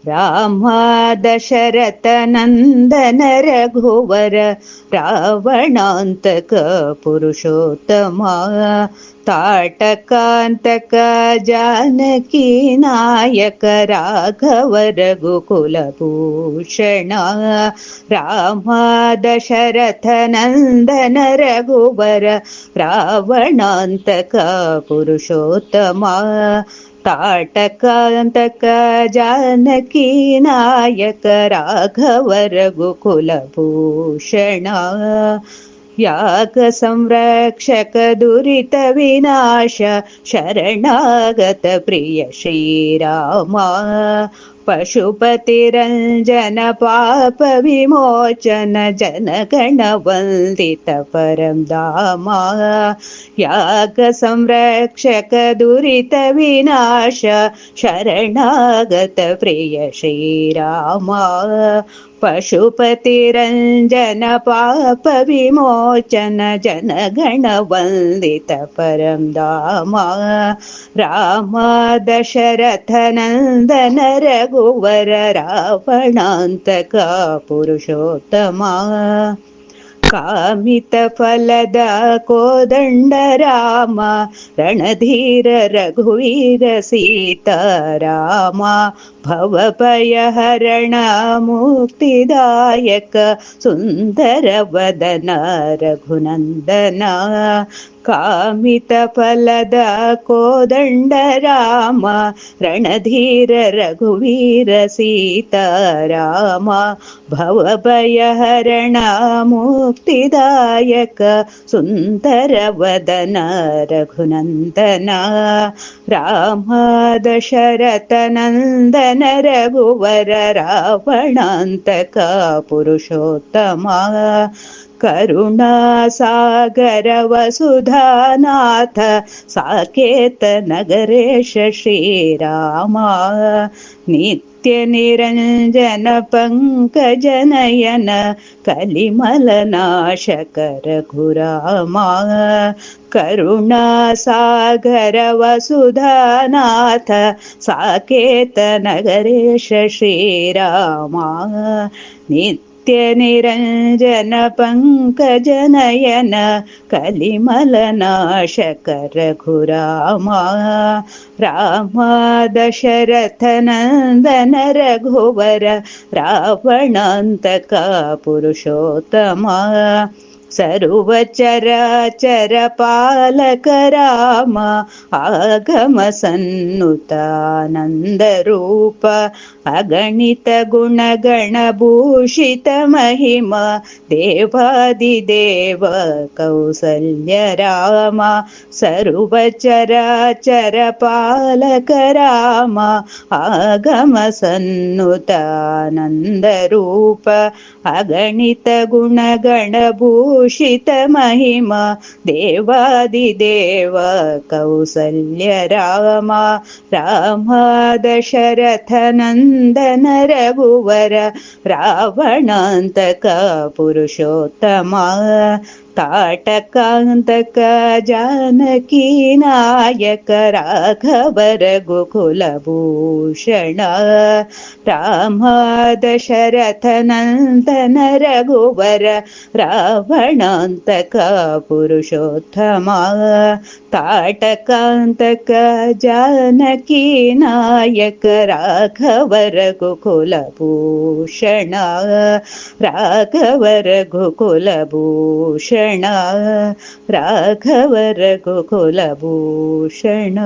ರಾಮ ದಶರಥ ನಂದನ ರಘುವರ ರಾವಣಾಂತಕ ಪುರುಷೋತ್ತಮ ತಾಟಕಾಂತಕ ಜಾನಕಿ ನಾಯಕ ರಾಘವ ರಘುಕುಲ ಭೂಷಣ ರಾಮ ದಶರಥ ನಂದನ ರಘುವರ ರಾವಣಾಂತಕ ಪುರುಷೋತ್ತಮ ತಾಟಕಾಂತಕ ಜಾನಕಿ ನಾಯಕ ರಾಘವ ರಘುಕುಲ ಭೂಷಣ ಯಾಗ ಸಂರಕ್ಷಕ ದುರಿತ ವಿನಾಶ ಶರಣಾಗತ ಪ್ರಿಯ ಶ್ರೀರಾಮ ಪಶುಪತಿ ರಂಜನ ಪಾಪ ವಿಮೋಚನ ಜನಗಣ ವಂದಿತ ಪರಂ ಧಾಮ ಯಾಗ ಸಂರಕ್ಷಕ ದುರಿತ ವಿನಾಶ ಶರಣಾಗತ ಪ್ರಿಯ ಶ್ರೀರಾಮ ಪಶುಪತಿ ರಂಜನ ಪಾಪ ವಿಮೋಚನ ಜನಗಣ ವಂದಿತ ಪರಂ ಧಾಮ ರಾಮ ದಶರಥ ನಂದನ ರಘುವರ ರಾವಣಾಂತಕ ಪುರುಷೋತ್ತಮ ಕಾಮಿತ ಫಲದ ಕೋದಂಡ ರಾಮ ರಣಧೀರ ರಘುವೀರ ಸೀತಾರಾಮ ಭವಭಯ ಹರಣ ಮುಕ್ತಿದಾಯಕ ಸುಂದರ ವದನ ರಘುನಂದನ ಕಾಮಿತ ಫಲದ ಕೋದಂಡ ರಾಮ ರಣಧೀರ ರಘುವೀರ ಸೀತಾರಾಮ ಭವಭಯ ಹರಣ ಮುಕ್ತಿದಾಯಕ ಸುಂದರ ವದನ ರಘುನಂದನ ರಾಮ ದಶರಥ ನಂದನ ರಘುವರ ರಾವಣಾಂತಕ ಪುರುಷೋತ್ತಮ ಕರುಣಾ ಸಾಗರ ವಸುಧಾನಾಥ ಸಾಕೇತ ನಗರೇಶ ಶ್ರೀರಾಮ ನಿತ್ಯ ನಿರಂಜನ ಪಂಕಜನಯನ ಕಲಿಮಲ ನಾಶಕ ರಘುರಾಮ ಕರುಣಾ ಸಾಗರ ವಸುಧಾನಾಥ ಸಾಕೇತ ನಗರೇಶ ಶ್ರೀರಾಮ ನಿತ್ಯ ನಿರಂಜನ ಪಂಕಜನಯನ ಕಲಿಮಲ ನಾಶಕ ರಘುರಾಮ ರಾಮ ದಶರಥ ನಂದನ ರಘುವರ ರಾವಣಾಂತಕ ಪುರುಷೋತ್ತಮ ಸರ್ವಚರ ಚರ ಪಾಲಕ ರಾಮ ಆಗಮ ಸನ್ನುತಾನಂದ ರೂಪ ಅಗಣಿತ ಗುಣಗಣ ಭೂಷಿತ ಮಹಿಮ ದೇವಾದಿದೇವ ಕೌಸಲ್ಯ ರಾಮ ಸರ್ವಚರ ಚರ ಪಾಲಕ ರಾಮ ಆಗಮ ಸನ್ನುತಾನಂದ ರೂಪ ಅಗಣಿತ ಗುಣಗಣ ಭೂಷಿತ ಮಹಿಮ ದೇವಾದಿದೇವ ಕೌಸಲ್ಯ ರಾಮ ರಾಮ ದಶರಥ ನಂದನ ರಘುವರ ರಾವಣಾಂತಕ ಪುರುಷೋತ್ತಮ ತಾಟಕಾಂತಕ ಜಾನಕಿ ನಾಯಕ ರಾಘವ ರಘುಕುಲ ಭೂಷಣ ರಾಮ ದಶರಥ ನಂದನ ರಘುವರ ರಾವಣಾಂತಕ ಪುರುಷೋತ್ತಮ ತಾಟಕಾಂತಕ ಜಾನಕಿ ನಾಯಕ ರಾಘವ ರಘುಕುಲ ಭೂಷಣ ರಾಘವ ರಘುಕುಲ ಭೂಷಣ ರಾಘವ ರಘುಕುಲ ಭೂಷಣ.